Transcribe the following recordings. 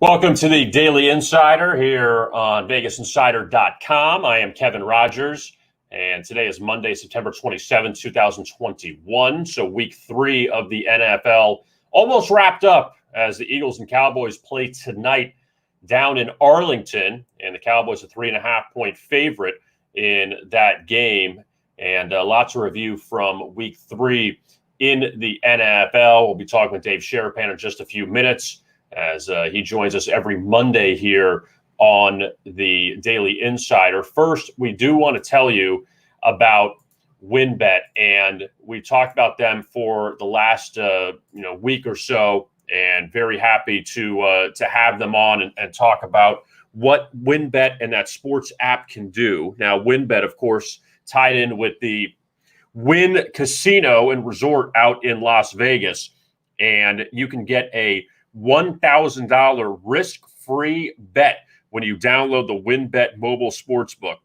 Welcome to the Daily Insider here on VegasInsider.com. I am Kevin Rogers, and today is Monday, September 27th, 2021. So week 3 of the NFL almost wrapped up as the Eagles and Cowboys play tonight down in Arlington, and the Cowboys a 3.5-point favorite in that game. And lots to review from week 3 in the NFL. We'll be talking with Dave Sharapan in just a few minutes, as he joins us every Monday here on the Daily Insider. First, we do want to tell you about WynnBET, and we talked about them for the last week or so, and very happy to have them on and talk about what WynnBET and that sports app can do. Now, WynnBET, of course, tied in with the Wynn Casino and Resort out in Las Vegas, and you can get a $1,000 risk-free bet when you download the WynnBET mobile sportsbook.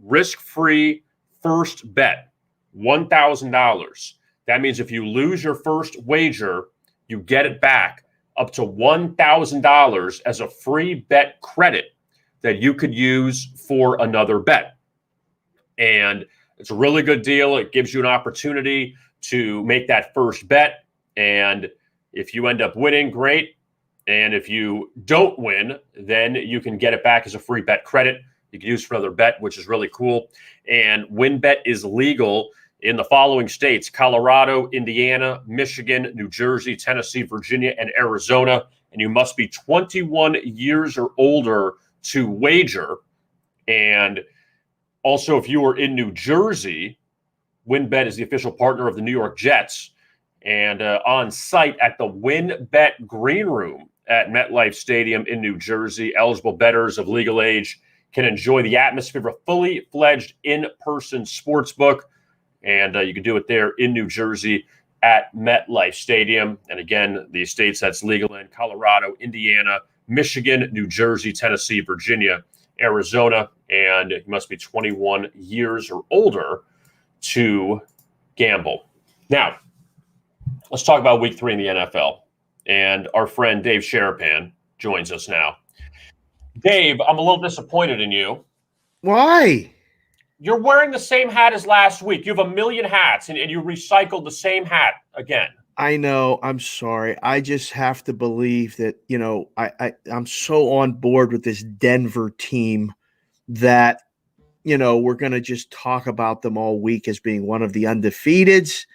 Risk-free first bet, $1,000. That means if you lose your first wager, you get it back up to $1,000 as a free bet credit that you could use for another bet. And it's a really good deal. It gives you an opportunity to make that first bet, and if you end up winning, great. And if you don't win, then you can get it back as a free bet credit. You can use for another bet, which is really cool. And WynnBET is legal in the following states: Colorado, Indiana, Michigan, New Jersey, Tennessee, Virginia, and Arizona. And you must be 21 years or older to wager. And also, if you are in New Jersey, WynnBET is the official partner of the New York Jets. And on site at the WynnBET Green Room at MetLife Stadium in New Jersey, eligible bettors of legal age can enjoy the atmosphere of a fully fledged in-person sports book. And you can do it there in New Jersey at MetLife Stadium. And again, the states that's legal in: Colorado, Indiana, Michigan, New Jersey, Tennessee, Virginia, Arizona. And you must be 21 years or older to gamble. Now, let's talk about week 3 in the NFL. And our friend Dave Sharapan joins us now. Dave, I'm a little disappointed in you. Why? You're wearing the same hat as last week. You have a million hats, and you recycled the same hat again. I know. I'm sorry. I just have to believe that, I'm so on board with this Denver team that, we're going to just talk about them all week as being one of the undefeateds.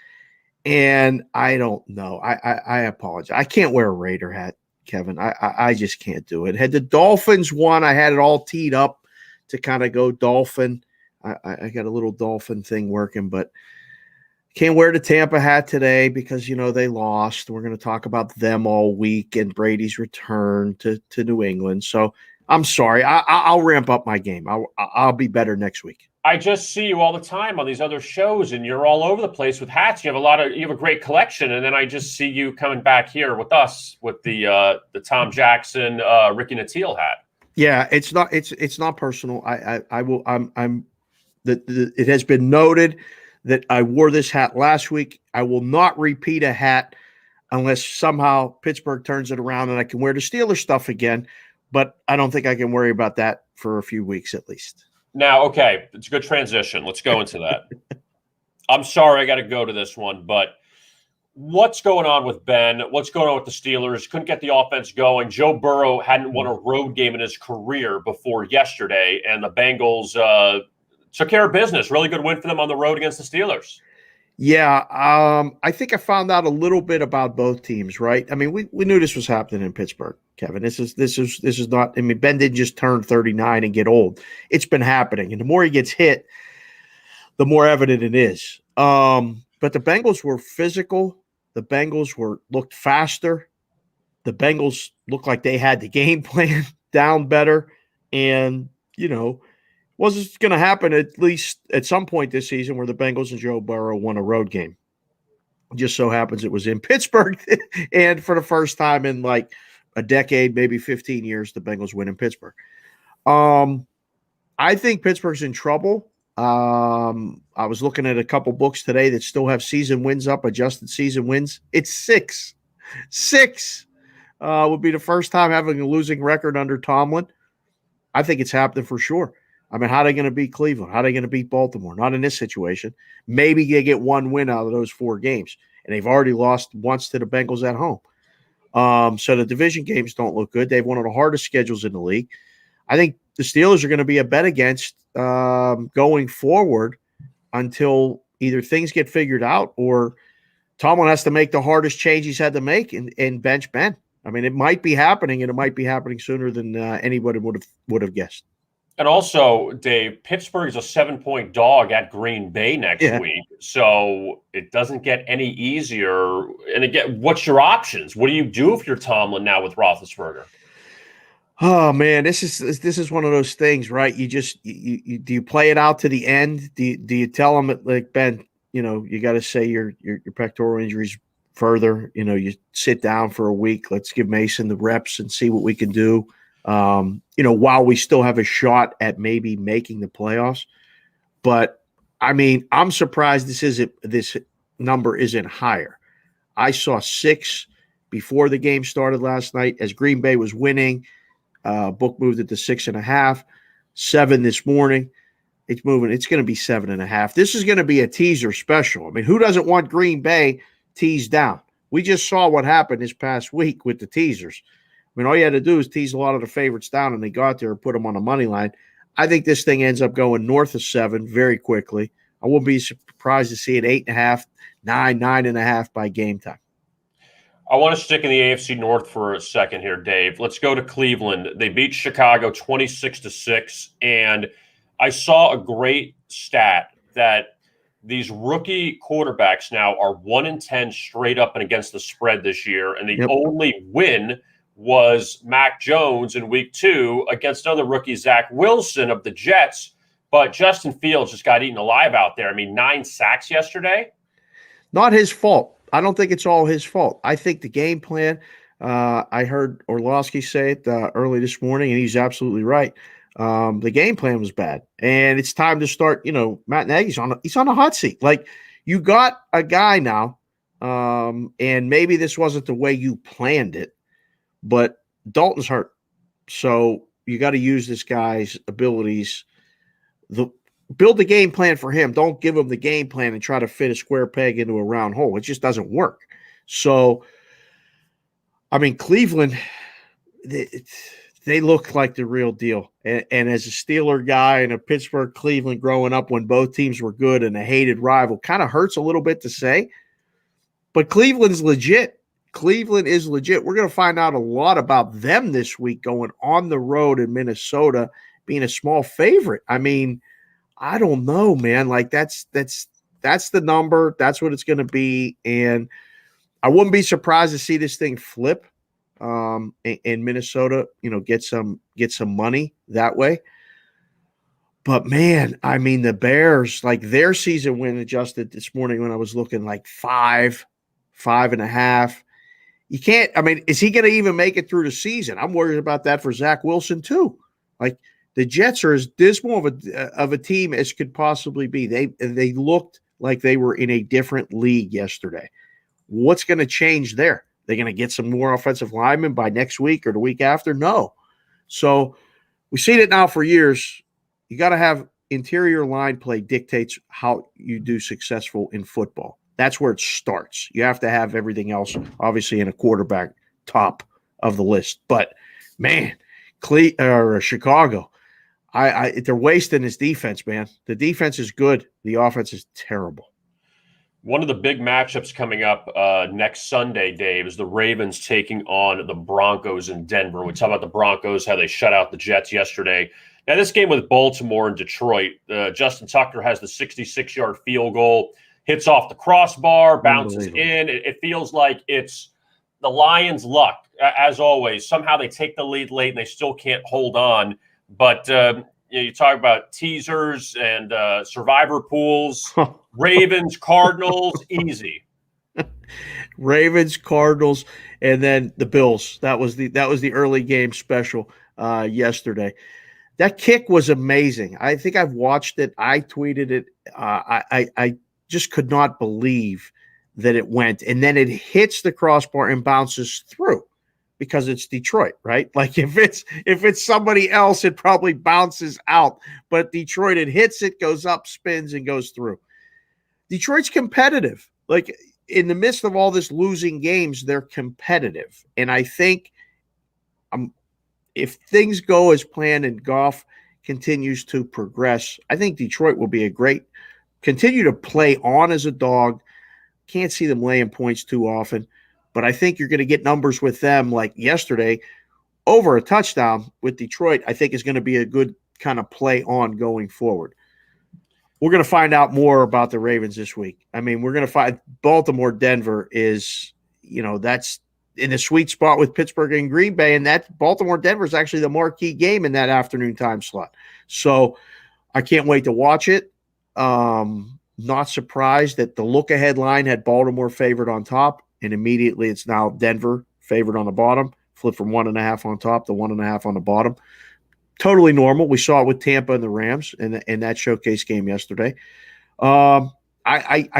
And I don't know. I apologize. I can't wear a Raider hat, Kevin. I just can't do it. Had the Dolphins won, I had it all teed up to kind of go Dolphin. I got a little Dolphin thing working, but can't wear the Tampa hat today because, they lost. We're going to talk about them all week and Brady's return to New England. So I'm sorry. I'll ramp up my game. I'll be better next week. I just see you all the time on these other shows, and you're all over the place with hats. You have a great collection, and then I just see you coming back here with us with the Tom Jackson, Ricky Nattiel hat. Yeah, it's not personal. It has been noted that I wore this hat last week. I will not repeat a hat unless somehow Pittsburgh turns it around and I can wear the Steelers stuff again. But I don't think I can worry about that for a few weeks at least. Now, okay, it's a good transition. Let's go into that. I'm sorry I got to go to this one, but what's going on with Ben? What's going on with the Steelers? Couldn't get the offense going. Joe Burrow hadn't won a road game in his career before yesterday, and the Bengals took care of business. Really good win for them on the road against the Steelers. Yeah, I think I found out a little bit about both teams, right? I mean, we knew this was happening in Pittsburgh, Kevin. This is not. I mean, Ben didn't just turn 39 and get old. It's been happening, and the more he gets hit, the more evident it is. But the Bengals were physical. The Bengals looked faster. The Bengals looked like they had the game plan down better, and was going to happen at least at some point this season where the Bengals and Joe Burrow won a road game. Just so happens it was in Pittsburgh, and for the first time in like a decade, maybe 15 years, the Bengals win in Pittsburgh. I think Pittsburgh's in trouble. I was looking at a couple books today that still have season wins up, adjusted season wins. It's six. would be the first time having a losing record under Tomlin. I think it's happening for sure. I mean, how are they going to beat Cleveland? How are they going to beat Baltimore? Not in this situation. Maybe they get one win out of those 4 games, and they've already lost once to the Bengals at home. So the division games don't look good. They have one of the hardest schedules in the league. I think the Steelers are going to be a bet against going forward until either things get figured out or Tomlin has to make the hardest change he's had to make and bench Ben. I mean, it might be happening, and it might be happening sooner than anybody would have guessed. And also, Dave, Pittsburgh is a 7-point dog at Green Bay next week, so it doesn't get any easier. And again, what's your options? What do you do if you're Tomlin now with Roethlisberger? Oh man, this is one of those things, right? You just you do you play it out to the end? Do you tell them like Ben? You know, you got to say your pectoral injuries further. You know, you sit down for a week. Let's give Mason the reps and see what we can do. You know, while we still have a shot at maybe making the playoffs. But I mean, I'm surprised this number isn't higher. I saw 6 before the game started last night as Green Bay was winning. Book moved it to 6.5, 7 this morning. It's moving. It's going to be 7.5. This is going to be a teaser special. I mean, who doesn't want Green Bay teased down? We just saw what happened this past week with the teasers. I mean, all you had to do is tease a lot of the favorites down, and they got there and put them on the money line. I think this thing ends up going north of 7 very quickly. I wouldn't be surprised to see it 8.5, 9, 9.5 by game time. I want to stick in the AFC North for a second here, Dave. Let's go to Cleveland. They beat Chicago 26-6, and I saw a great stat that these rookie quarterbacks now are 1-10 straight up and against the spread this year, and the only win was Mac Jones in week 2 against another rookie, Zach Wilson of the Jets. But Justin Fields just got eaten alive out there. I mean, 9 sacks yesterday. Not his fault. I don't think it's all his fault. I think the game plan, I heard Orlovsky say it early this morning, and he's absolutely right. The game plan was bad, and it's time to start. You know, Matt Nagy's he's on a hot seat. Like, you got a guy now, and maybe this wasn't the way you planned it, but Dalton's hurt, so you got to use this guy's abilities. Build the game plan for him. Don't give him the game plan and try to fit a square peg into a round hole. It just doesn't work. So, I mean, Cleveland, they look like the real deal. And as a Steeler guy and a Pittsburgh Cleveland growing up when both teams were good and a hated rival, kind of hurts a little bit to say. But Cleveland's legit. Cleveland is legit. We're going to find out a lot about them this week going on the road in Minnesota, being a small favorite. I mean, I don't know, man. Like that's the number. That's what it's going to be. And I wouldn't be surprised to see this thing flip in Minnesota, you know, get some money that way. But man, I mean, the Bears, like their season win adjusted this morning when I was looking like 5, 5.5. You can't, I mean, is he going to even make it through the season? I'm worried about that for Zach Wilson too. Like, the Jets are as dismal of a team as could possibly be. They looked like they were in a different league yesterday. What's going to change there? They're going to get some more offensive linemen by next week or the week after? No. So we've seen it now for years. You got to have interior line play dictates how you do successful in football. That's where it starts. You have to have everything else, obviously, in a quarterback top of the list. But, man, Chicago, they're wasting his defense, man. The defense is good. The offense is terrible. One of the big matchups coming up next Sunday, Dave, is the Ravens taking on the Broncos in Denver. We talk about the Broncos, how they shut out the Jets yesterday. Now, this game with Baltimore and Detroit, Justin Tucker has the 66-yard field goal, hits off the crossbar, bounces in. It feels like it's the Lions' luck, as always. Somehow they take the lead late and they still can't hold on. But you talk about teasers and survivor pools, Ravens, Cardinals, easy. Ravens, Cardinals, and then the Bills. That was the early game special yesterday. That kick was amazing. I think I've watched it. I tweeted it. I just could not believe that it went, and then it hits the crossbar and bounces through. because it's Detroit, right? Like if it's somebody else, it probably bounces out. But Detroit, it hits, it goes up, spins, and goes through. Detroit's competitive. Like in the midst of all this losing games, they're competitive. And I think if things go as planned and Goff continues to progress, I think Detroit will be continue to play on as a dog. Can't see them laying points too often, but I think you're going to get numbers with them like yesterday over a touchdown with Detroit. I think is going to be a good kind of play on going forward. We're going to find out more about the Ravens this week. I mean, we're going to find Baltimore, Denver is, that's in the sweet spot with Pittsburgh and Green Bay, and that Baltimore, Denver is actually the marquee game in that afternoon time slot. So I can't wait to watch it. Not surprised that the look-ahead line had Baltimore favored on top, and immediately it's now Denver favored on the bottom, flipped from 1.5 on top to 1.5 on the bottom. Totally normal. We saw it with Tampa and the Rams in that showcase game yesterday. I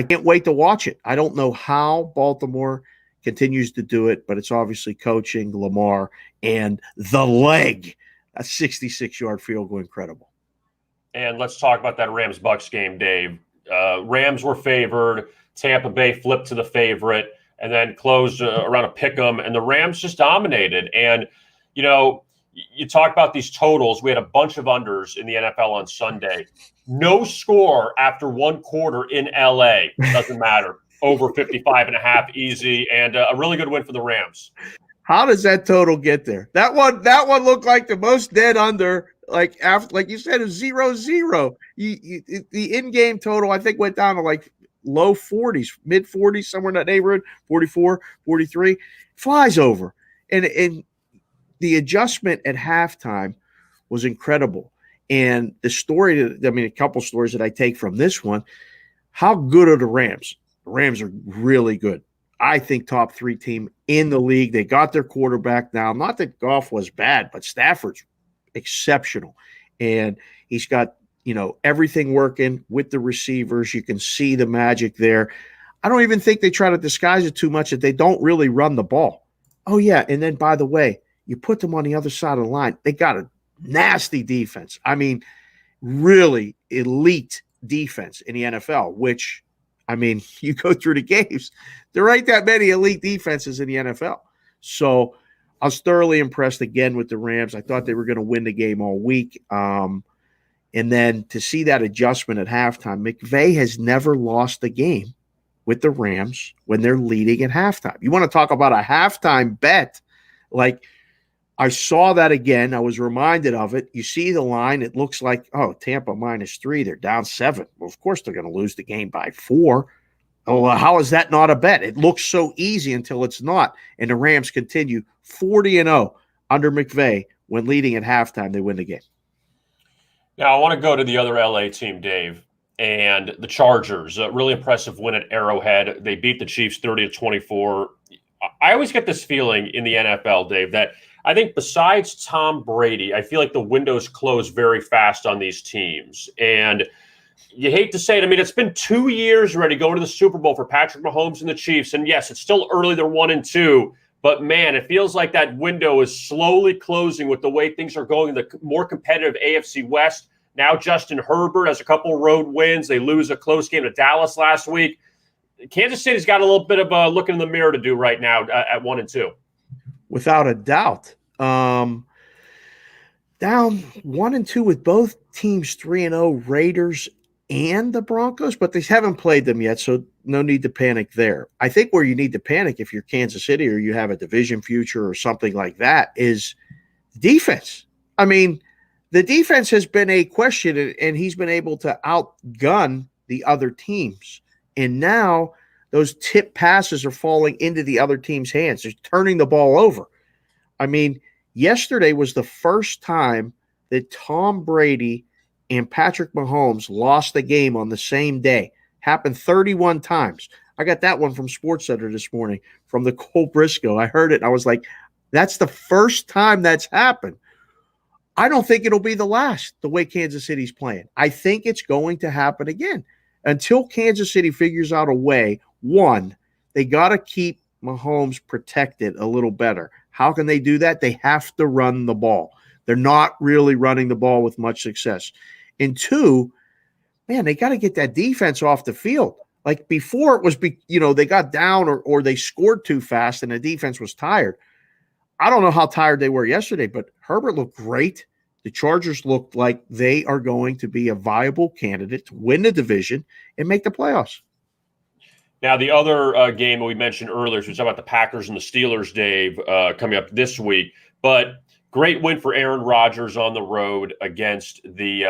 can't wait to watch it. I don't know how Baltimore continues to do it, but it's obviously coaching, Lamar, and the leg. A 66-yard field goal, incredible. And let's talk about that Rams-Bucks game, Dave. Rams were favored. Tampa Bay flipped to the favorite and then closed around a pick 'em, and the Rams just dominated. And, you talk about these totals. We had a bunch of unders in the NFL on Sunday. No score after one quarter in L.A. Doesn't matter. Over 55.5 easy, and a really good win for the Rams. How does that total get there? That one looked like the most dead under. Like you said, it was 0-0. The in-game total, I think, went down to like low 40s, mid 40s, somewhere in that neighborhood, 44, 43. Flies over. And the adjustment at halftime was incredible. And the story, a couple stories that I take from this one, how good are the Rams? The Rams are really good. I think top 3 team in the league. They got their quarterback now. Not that Goff was bad, but Stafford's exceptional. And he's got, everything working with the receivers. You can see the magic there. I don't even think they try to disguise it too much that they don't really run the ball. Oh, yeah. And then, by the way, you put them on the other side of the line. They got a nasty defense. I mean, really elite defense in the NFL, which, you go through the games, there ain't that many elite defenses in the NFL. So I was thoroughly impressed again with the Rams. I thought they were going to win the game all week. And then to see that adjustment at halftime, McVay has never lost a game with the Rams when they're leading at halftime. You want to talk about a halftime bet? Like, I saw that again. I was reminded of it. You see the line. It looks like, Tampa -3. They're down 7. Well, of course they're going to lose the game by 4. Oh, how is that not a bet? It looks so easy until it's not. And the Rams continue 40-0 under McVay. When leading at halftime, they win the game. Now, I want to go to the other LA team, Dave, and the Chargers. A really impressive win at Arrowhead. They beat the Chiefs 30-24. I always get this feeling in the NFL, Dave, that I think besides Tom Brady, I feel like the windows close very fast on these teams. And you hate to say it. It's been 2 years already going to the Super Bowl for Patrick Mahomes and the Chiefs. And yes, it's still early. They're 1-2. But, man, it feels like that window is slowly closing with the way things are going in the more competitive AFC West. Now Justin Herbert has a couple road wins. They lose a close game to Dallas last week. Kansas City's got a little bit of looking in the mirror to do right now at 1-2. Without a doubt. Down 1-2 with both teams 3-0, Raiders and the Broncos, but they haven't played them yet, so no need to panic there. I think where you need to panic if you're Kansas City or you have a division future or something like that is defense. The defense has been a question, and he's been able to outgun the other teams. And now those tip passes are falling into the other team's hands. They're turning the ball over. Yesterday was the first time that Tom Brady and Patrick Mahomes lost the game on the same day. Happened 31 times. I got that one from SportsCenter this morning from the Cole Briscoe. I heard it, and I was like, that's the first time that's happened. I don't think it'll be the last, the way Kansas City's playing. I think it's going to happen again. Until Kansas City figures out a way, one, they got to keep Mahomes protected a little better. How can they do that? They have to run the ball. They're not really running the ball with much success. And two, man, they got to get that defense off the field. Like before it was, they got down or they scored too fast and the defense was tired. I don't know how tired they were yesterday, but Herbert looked great. The Chargers looked like they are going to be a viable candidate to win the division and make the playoffs. Now, the other game we mentioned earlier, so we talked about the Packers and the Steelers, Dave, coming up this week. But great win for Aaron Rodgers on the road against the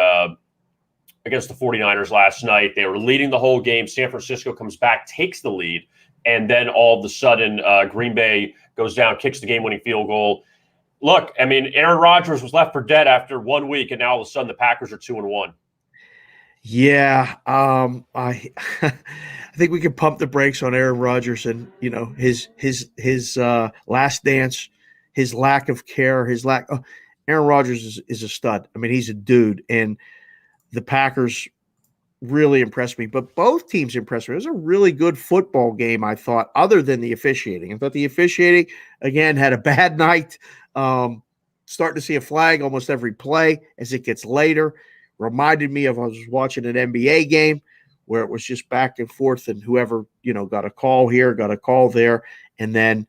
49ers last night. They were leading the whole game. San Francisco comes back, takes the lead, and then all of a sudden Green Bay goes down, kicks the game-winning field goal. Look, I mean, Aaron Rodgers was left for dead after 1 week, and now all of a sudden the Packers are 2-1. Yeah, I think we can pump the brakes on Aaron Rodgers and his last dance, his lack of care, Aaron Rodgers is a stud. I mean, he's a dude, and the Packers really impressed me. But both teams impressed me. It was a really good football game, I thought, other than the officiating. I thought the officiating again had a bad night. Starting to see a flag almost every play as it gets later. Reminded me of I was watching an NBA game where it was just back and forth and whoever, got a call here, got a call there. And then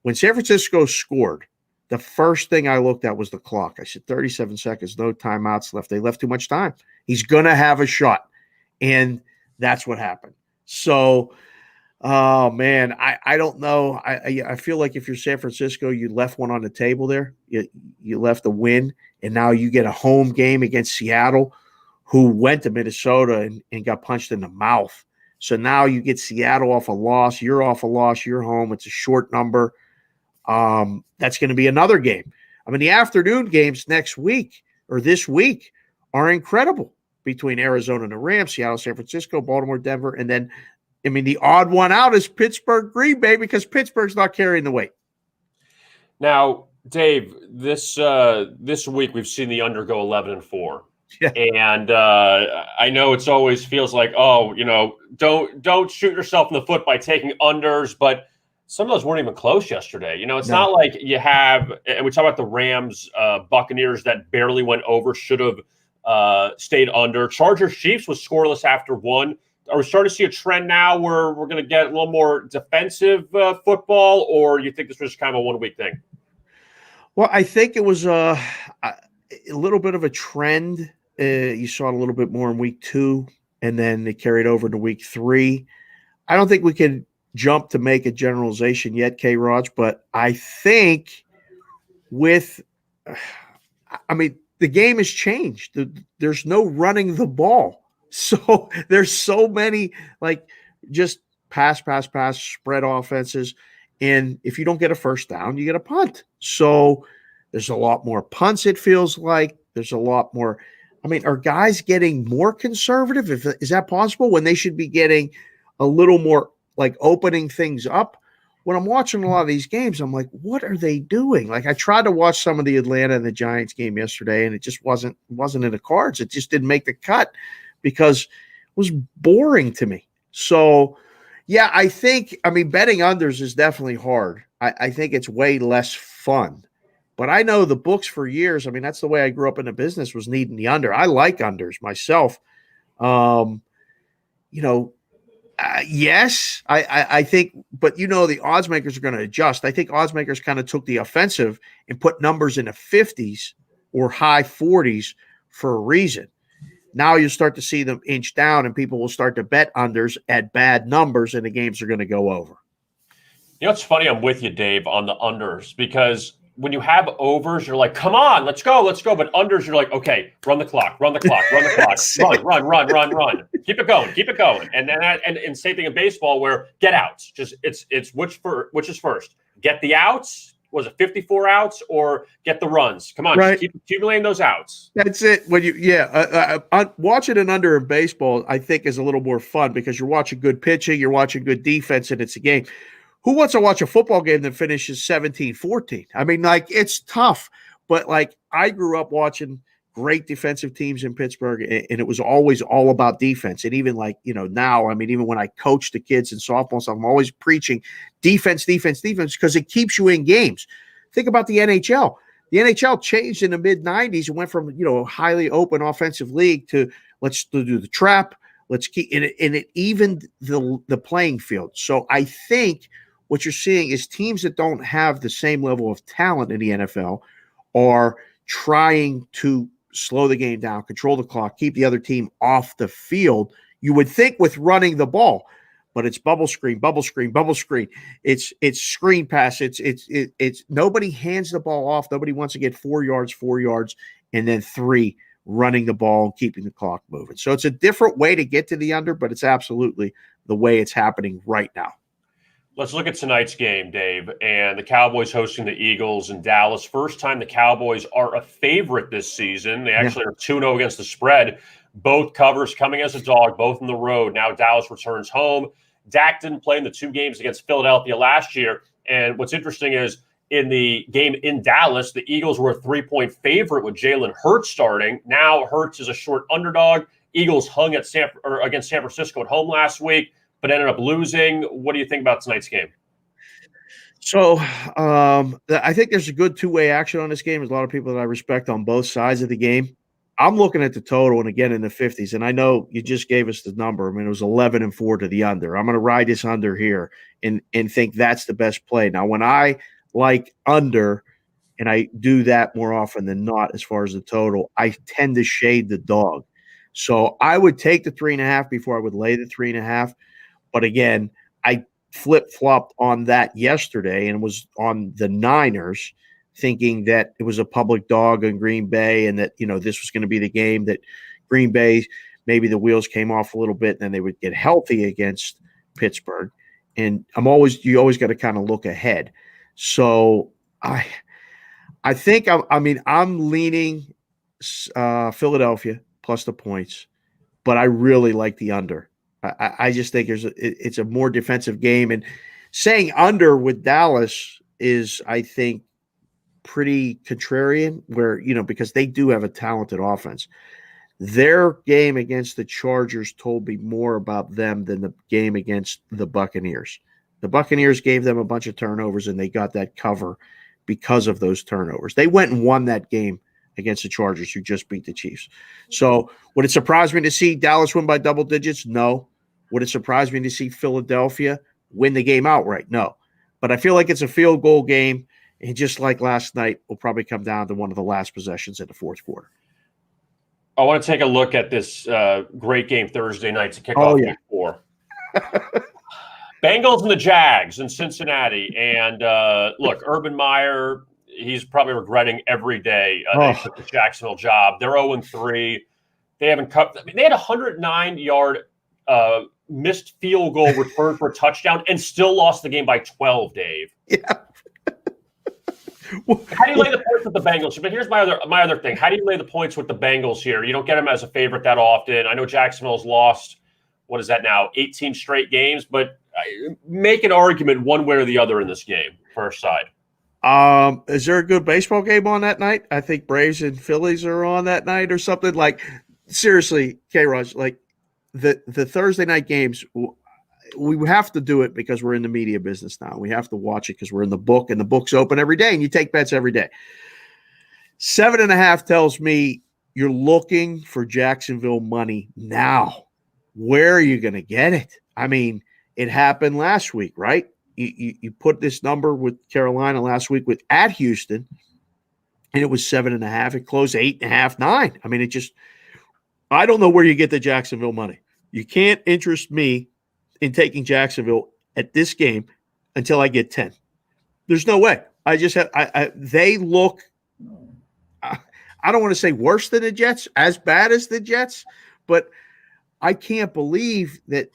when San Francisco scored, the first thing I looked at was the clock. I said 37 seconds, no timeouts left. They left too much time. He's going to have a shot. And that's what happened. So, oh, man, I don't know. I feel like if you're San Francisco, you left one on the table there. You left a win. And now you get a home game against Seattle, who went to Minnesota and got punched in the mouth. So now you get Seattle off a loss. You're off a loss. You're home. It's a short number. That's going to be another game. I mean, the afternoon games next week or this week are incredible between Arizona and the Rams, Seattle, San Francisco, Baltimore, Denver. And then, I mean, the odd one out is Pittsburgh, Green Bay, because Pittsburgh's not carrying the weight. Now, Dave, this week we've seen the under go 11-4. Yeah. And I know it's always feels like, don't shoot yourself in the foot by taking unders, but some of those weren't even close yesterday. It's not like you have, and we talk about the Rams, Buccaneers that barely went over, should have stayed under. Chargers Chiefs was scoreless after one. Are we starting to see a trend now where we're going to get a little more defensive football, or you think this was kind of a 1 week thing? Well, I think it was a little bit of a trend. You saw it a little bit more in week 2, and then they carried over to week 3. I don't think we can jump to make a generalization yet, K-Raj, but I think the game has changed. There's no running the ball. So there's so many, just pass, spread offenses. And if you don't get a first down, you get a punt. So there's a lot more punts, it feels like. There's a lot more. I mean, are guys getting more conservative? Is that possible when they should be getting a little more, opening things up? When I'm watching a lot of these games, I'm like, what are they doing? I tried to watch some of the Atlanta and the Giants game yesterday, and it just wasn't in the cards. It just didn't make the cut because it was boring to me. So, yeah, betting unders is definitely hard. I think it's way less fun. But I know the books for years. I mean, that's the way I grew up in the business, was needing the under. I like unders myself. Yes, I think, but the odds makers are going to adjust. I think odds makers kind of took the offensive and put numbers in the 50s or high 40s for a reason. Now you start to see them inch down, and people will start to bet unders at bad numbers, and the games are going to go over. It's funny. I'm with you, Dave, on the unders, because when you have overs, you're like, come on, let's go. But unders, you're like, okay, run the clock, run, run. Keep it going. And then and same thing in baseball, where get outs. Just it's which is first. Get the outs. Was it 54 outs, or get the runs? Come on, right. Just keep accumulating those outs. That's it. When watching an under in baseball, I think, is a little more fun because you're watching good pitching, you're watching good defense, and it's a game. Who wants to watch a football game that finishes 17-14? I mean, it's tough. But, I grew up watching great defensive teams in Pittsburgh, and it was always all about defense. And even, now, even when I coach the kids in softball, so I'm always preaching defense, because it keeps you in games. Think about the NHL. The NHL changed in the mid-90s and went from, a highly open offensive league to let's do the trap. Let's keep and it evened the playing field. So I think what you're seeing is teams that don't have the same level of talent in the NFL are trying to slow the game down, control the clock, keep the other team off the field. You would think with running the ball, but it's bubble screen, bubble screen, bubble screen. It's screen pass. It's nobody hands the ball off. Nobody wants to get 4 yards, and then 3 running the ball and keeping the clock moving. So it's a different way to get to the under, but it's absolutely the way it's happening right now. Let's look at tonight's game, Dave, and the Cowboys hosting the Eagles in Dallas. First time the Cowboys are a favorite this season. They actually are 2-0 against the spread. Both covers coming as a dog, both on the road. Now Dallas returns home. Dak didn't play in the 2 games against Philadelphia last year. And what's interesting is in the game in Dallas, the Eagles were a 3-point favorite with Jalen Hurts starting. Now Hurts is a short underdog. Eagles hung at against San Francisco at home last week, but ended up losing. What do you think about tonight's game? So I think there's a good two-way action on this game. There's a lot of people that I respect on both sides of the game. I'm looking at the total, and again in the 50s, and I know you just gave us the number. I mean, it was 11-4 to the under. I'm going to ride this under here and think that's the best play. Now, when I like under, and I do that more often than not as far as the total, I tend to shade the dog. So I would take the 3.5 before I would lay the 3.5. But again, I flip-flopped on that yesterday and was on the Niners, thinking that it was a public dog in Green Bay and that, this was going to be the game that Green Bay, maybe the wheels came off a little bit and then they would get healthy against Pittsburgh. And you always got to kind of look ahead. So I think I'm leaning Philadelphia plus the points, but I really like the under. I just think it's a more defensive game, and saying under with Dallas is, I think, pretty contrarian because they do have a talented offense. Their game against the Chargers told me more about them than the game against the Buccaneers. The Buccaneers gave them a bunch of turnovers, and they got that cover because of those turnovers. They went and won that game against the Chargers, who just beat the Chiefs. So would it surprise me to see Dallas win by double digits? No. Would it surprise me to see Philadelphia win the game outright? No. But I feel like it's a field goal game, and just like last night, will probably come down to one of the last possessions in the fourth quarter. I want to take a look at this great game Thursday night to kick off week 4. Bengals and the Jags in Cincinnati. And look, Urban Meyer, he's probably regretting every day that he took the Jacksonville job. They're 0-3. They haven't cut. They had a 109-yard missed field goal return for a touchdown and still lost the game by 12, Dave. Yeah. How do you lay the points with the Bengals? But here's my other thing. How do you lay the points with the Bengals here? You don't get them as a favorite that often. I know Jacksonville's lost, what is that now, 18 straight games, but make an argument one way or the other in this game, first side. Is there a good baseball game on that night? I think Braves and Phillies are on that night or something. Like, seriously, K-Raj, like the Thursday night games, we have to do it because we're in the media business now. We have to watch it because we're in the book, and the book's open every day, and you take bets every day. 7.5 tells me you're looking for Jacksonville money now. Where are you going to get it? I mean, it happened last week, right? You put this number with Carolina last week at Houston, and it was 7.5. It closed 8.5, 9. I mean, I don't know where you get the Jacksonville money. You can't interest me in taking Jacksonville at this game until I get 10. There's no way. They look, I don't want to say worse than the Jets, as bad as the Jets, but I can't believe that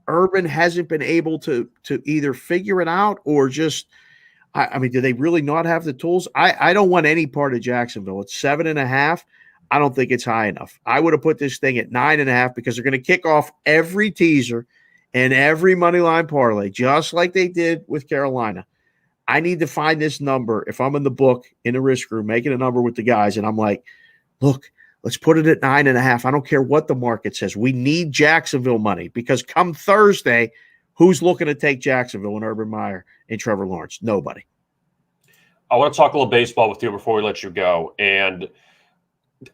Urban hasn't been able to either figure it out or just, I mean, do they really not have the tools? I don't want any part of Jacksonville. It's 7.5. I don't think it's high enough. I would have put this thing at 9.5 because they're going to kick off every teaser and every money line parlay, just like they did with Carolina. I need to find this number. If I'm in the book, in the risk room, making a number with the guys, and I'm like, look, let's put it at 9.5. I don't care what the market says. We need Jacksonville money because come Thursday, who's looking to take Jacksonville and Urban Meyer and Trevor Lawrence? Nobody. I want to talk a little baseball with you before we let you go. And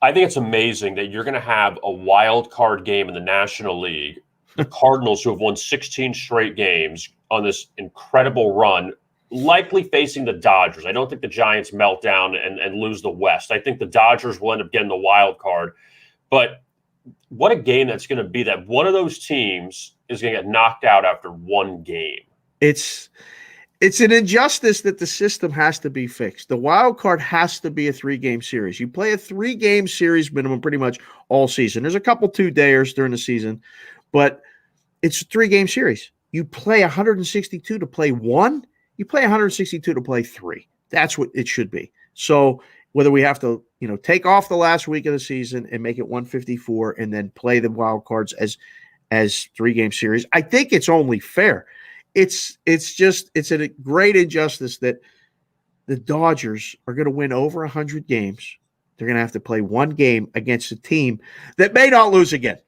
I think it's amazing that you're going to have a wild card game in the National League. The Cardinals, who have won 16 straight games on this incredible run, likely facing the Dodgers. I don't think the Giants melt down and lose the West. I think the Dodgers will end up getting the wild card. But what a game that's going to be, that one of those teams is going to get knocked out after one game. It's an injustice that the system has to be fixed. The wild card has to be a 3-game series. You play a 3-game series minimum pretty much all season. There's a couple 2-dayers during the season, but it's a 3-game series. You play 162 to play 1. You play 162 to play 3. That's what it should be. So whether we have to, take off the last week of the season and make it 154 and then play the wild cards as 3-game series, I think it's only fair. It's a great injustice that the Dodgers are going to win over 100 games. They're going to have to play one game against a team that may not lose again.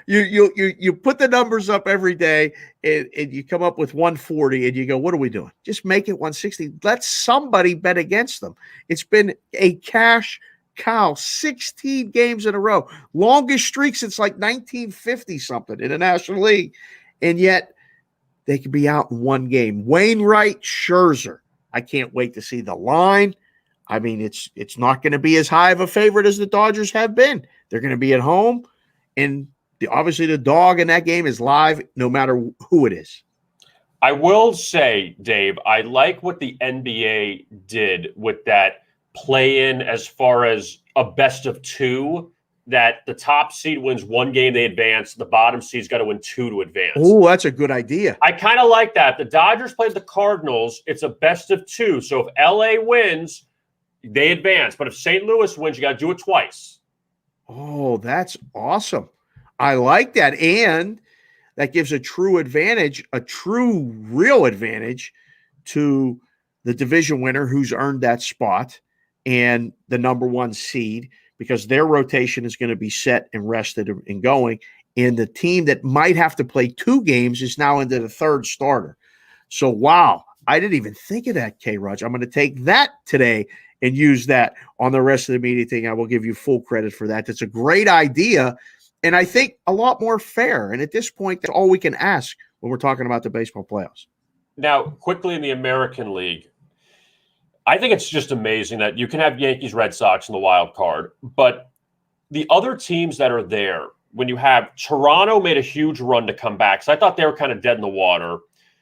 You put the numbers up every day and you come up with 140 and you go, what are we doing? Just make it 160. Let somebody bet against them. It's been a cash cow, 16 games in a row. Longest streak since like 1950 something in the National League. And yet they could be out in one game. Wainwright, Scherzer. I can't wait to see the line. I mean, it's not going to be as high of a favorite as the Dodgers have been. They're going to be at home, and obviously the dog in that game is live no matter who it is. I will say, Dave, I like what the NBA did with that play-in as far as a best of 2, that the top seed wins one game, they advance. The bottom seed's got to win 2 to advance. Oh, that's a good idea. I kind of like that. The Dodgers played the Cardinals. It's a best of 2. So if LA wins, they advance. But if St. Louis wins, you got to do it twice. Oh, that's awesome. I like that. And that gives a true advantage, a true real advantage to the division winner who's earned that spot and the number 1 seed, because their rotation is going to be set and rested and going. And the team that might have to play 2 games is now into the 3rd starter. So, wow, I didn't even think of that, K-Raj. I'm going to take that today and use that on the rest of the media thing. I will give you full credit for that. That's a great idea, and I think a lot more fair. And at this point, that's all we can ask when we're talking about the baseball playoffs. Now, quickly in the American League, I think it's just amazing that you can have Yankees, Red Sox in the wild card, but the other teams that are there, when you have Toronto made a huge run to come back, so I thought they were kind of dead in the water.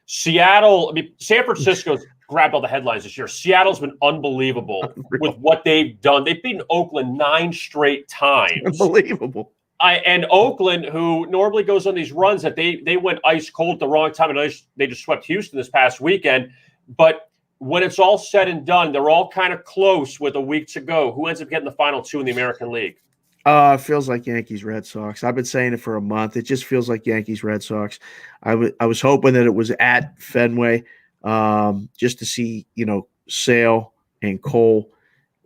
Seattle, San Francisco's grabbed all the headlines this year. Seattle's been unbelievable with what they've done. They've beaten Oakland 9 straight times. Unbelievable. And Oakland, who normally goes on these runs, that they went ice cold at the wrong time, and they just swept Houston this past weekend. But when it's all said and done, they're all kind of close with a week to go. Who ends up getting the final 2 in the American League? It feels like Yankees, Red Sox. I've been saying it for a month. It just feels like Yankees, Red Sox. I was hoping that it was at Fenway, just to see, Sale and Cole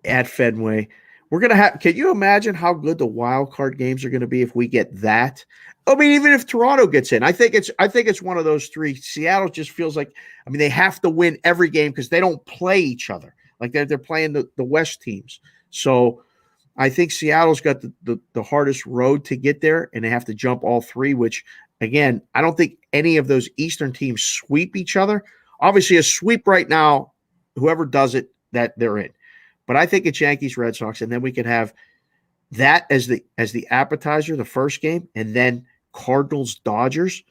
at Fenway. We're going to have – can you imagine how good the wild card games are going to be if we get that? I mean, even if Toronto gets in, I think it's one of those 3. Seattle just feels like – they have to win every game because they don't play each other. Like they're playing the West teams. So I think Seattle's got the hardest road to get there, and they have to jump all 3, which, again, I don't think any of those Eastern teams sweep each other. Obviously, a sweep right now, whoever does it, that they're in. But I think it's Yankees, Red Sox, and then we could have that as the appetizer, the first game, and then Cardinals, Dodgers.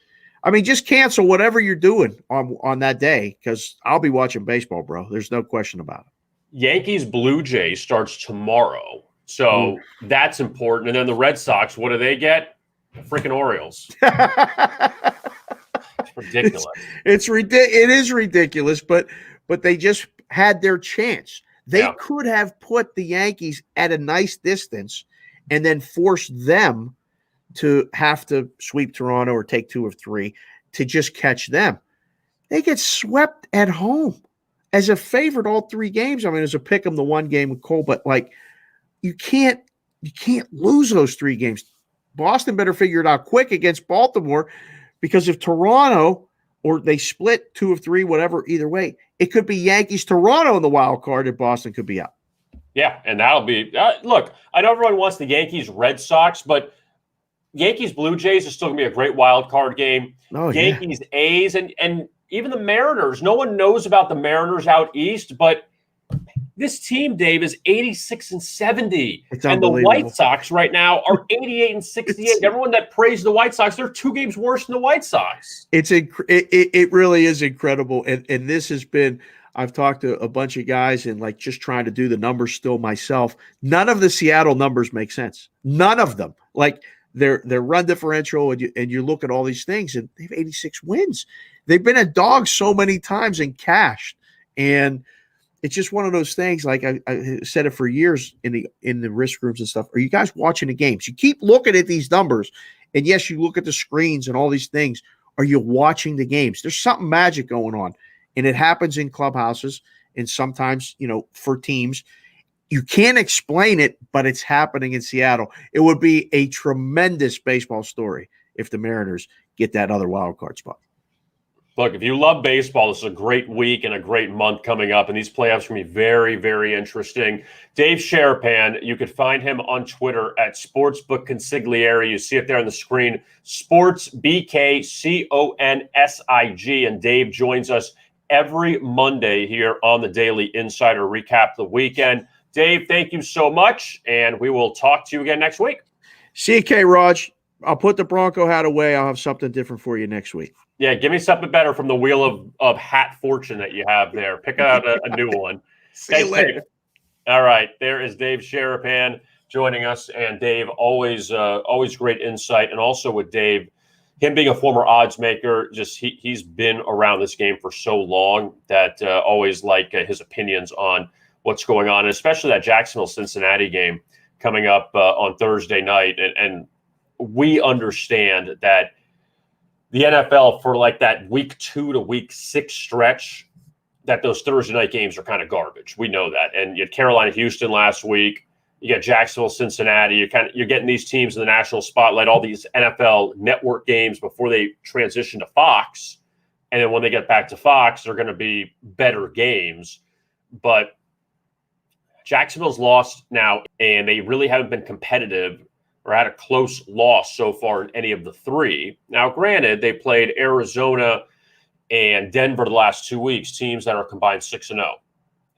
Just cancel whatever you're doing on that day, because I'll be watching baseball, bro. There's no question about it. Yankees, Blue Jays starts tomorrow, so that's important. And then the Red Sox, what do they get? Freaking Orioles. It's ridiculous. It is ridiculous, but they just had their chance. They could have put the Yankees at a nice distance and then forced them to have to sweep Toronto or take 2 of 3 to just catch them. They get swept at home as a favorite all 3 games. As a pick 'em the 1 game with Cole, but you can't lose those 3 games. Boston better figure it out quick against Baltimore, because if Toronto or they split 2 of 3, whatever, either way. It could be Yankees-Toronto in the wild card, and Boston could be out. Yeah, and that'll be look, I know everyone wants the Yankees-Red Sox, but Yankees-Blue Jays is still going to be a great wild card game. Oh, Yankees-A's, and even the Mariners. No one knows about the Mariners out east, but this team, Dave, is 86-70. It's and the unbelievable. White Sox right now are 88-68. Everyone that praised the White Sox, they're 2 games worse than the White Sox. It really is incredible. And this has been, I've talked to a bunch of guys and like just trying to do the numbers still myself. None of the Seattle numbers make sense. None of them. Like their run differential, and you look at all these things, and they have 86 wins. They've been a dog so many times and cashed. And it's just one of those things. Like I said it for years in the risk rooms and stuff. Are you guys watching the games? You keep looking at these numbers, and yes, you look at the screens and all these things. Are you watching the games? There's something magic going on, and it happens in clubhouses and sometimes, for teams. You can't explain it, but it's happening in Seattle. It would be a tremendous baseball story if the Mariners get that other wild card spot. Look, if you love baseball, this is a great week and a great month coming up, and these playoffs are going to be very, very interesting. Dave Sharapan, you could find him on Twitter at Sportsbook Consigliere. You see it there on the screen, Sports BKCONSIG, and Dave joins us every Monday here on the Daily Insider Recap the weekend. Dave, thank you so much, and we will talk to you again next week. See you, K-Raj. I'll put the Bronco hat away. I'll have something different for you next week. Yeah, give me something better from the wheel of hat fortune that you have there. Pick out a new one. See you later. Dave. All right, there is Dave Sharapan joining us, and Dave, always great insight, and also with Dave, him being a former odds maker, just he's been around this game for so long that always like his opinions on what's going on, and especially that Jacksonville-Cincinnati game coming up on Thursday night, and we understand that the NFL for like that week 2 to week 6 stretch, that those Thursday night games are kind of garbage. We know that. And you had Carolina, Houston last week. You got Jacksonville, Cincinnati. You're getting these teams in the national spotlight, all these NFL network games before they transition to Fox. And then when they get back to Fox, they're going to be better games. But Jacksonville's lost now, and they really haven't been competitive or had a close loss so far in any of the 3. Now, granted, they played Arizona and Denver the last 2 weeks, teams that are combined 6-0.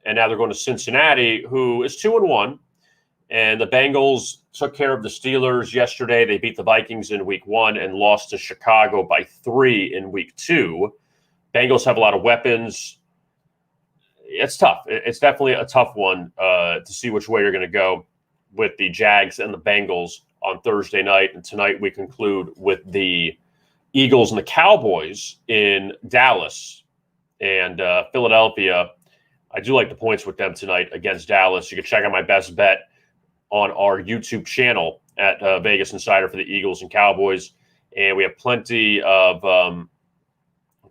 And now they're going to Cincinnati, who is 2-1. And the Bengals took care of the Steelers yesterday. They beat the Vikings in week 1 and lost to Chicago by 3 in week 2. Bengals have a lot of weapons. It's tough. It's definitely a tough one to see which way you're going to go with the Jags and the Bengals on Thursday night. And tonight we conclude with the Eagles and the Cowboys in Dallas and Philadelphia. I do like the points with them tonight against Dallas. You can check out my best bet on our YouTube channel at Vegas Insider for the Eagles and Cowboys. And we have plenty of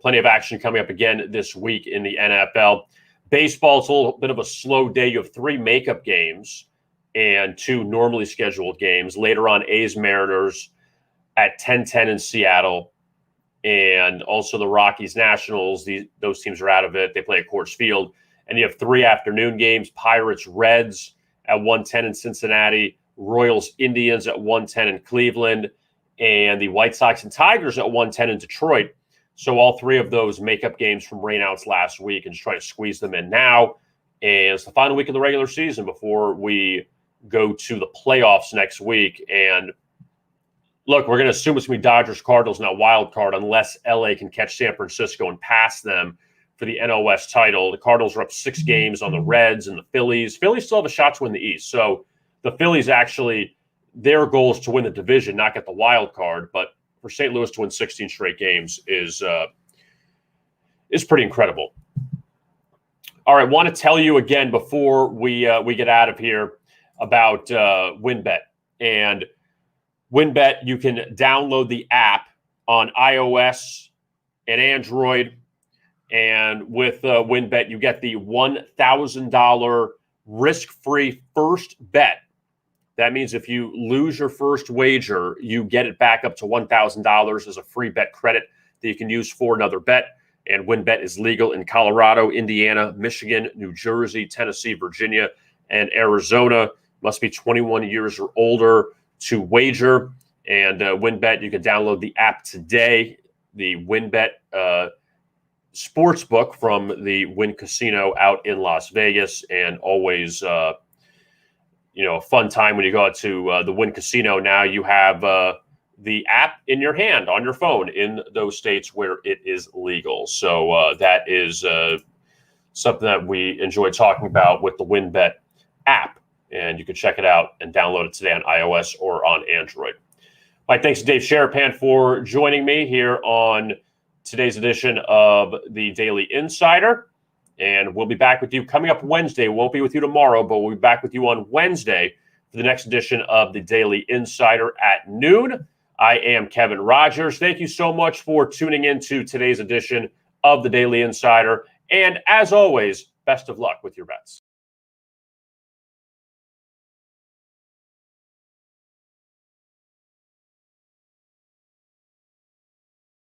action coming up again this week in the NFL. Baseball, it's a little bit of a slow day. You have 3 makeup games and 2 normally scheduled games. Later on, A's Mariners at 10:10 in Seattle. And also the Rockies Nationals. Those teams are out of it. They play at Coors Field. And you have 3 afternoon games. Pirates Reds at 1:10 in Cincinnati. Royals Indians at 1:10 in Cleveland. And the White Sox and Tigers at 1:10 in Detroit. So all 3 of those makeup games from rainouts last week, and just trying to squeeze them in now. And it's the final week of the regular season before we go to the playoffs next week. And look, we're going to assume it's going to be Dodgers, Cardinals, not wild card, unless LA can catch San Francisco and pass them for the NOS title. The Cardinals are up 6 games on the Reds and the Phillies. Phillies still have a shot to win the East. So the Phillies actually, their goal is to win the division, not get the wild card. But for St. Louis to win 16 straight games is pretty incredible. All right, want to tell you again before we get out of here about WynnBET. And WynnBET, you can download the app on iOS and Android. And with WynnBET, you get the $1,000 risk-free first bet. That means if you lose your first wager, you get it back up to $1,000 as a free bet credit. that you can use for another bet. And WynnBET is legal in Colorado, Indiana, Michigan, New Jersey, Tennessee, Virginia, and Arizona. Must be 21 years or older to wager. And WynnBET, you can download the app today. The WynnBET sportsbook from the Wynn Casino out in Las Vegas, and always, a fun time when you go out to the Wynn Casino. Now you have the app in your hand on your phone in those states where it is legal. So that is something that we enjoy talking about with the WynnBET app, and you can check it out and download it today on iOS or on Android. My thanks to Dave Sharapan for joining me here on today's edition of the Daily Insider. And we'll be back with you coming up Wednesday. We won't be with you tomorrow, but we'll be back with you on Wednesday for the next edition of the Daily Insider at noon. I am Kevin Rogers. Thank you so much for tuning in to today's edition of the Daily Insider. And as always, best of luck with your bets.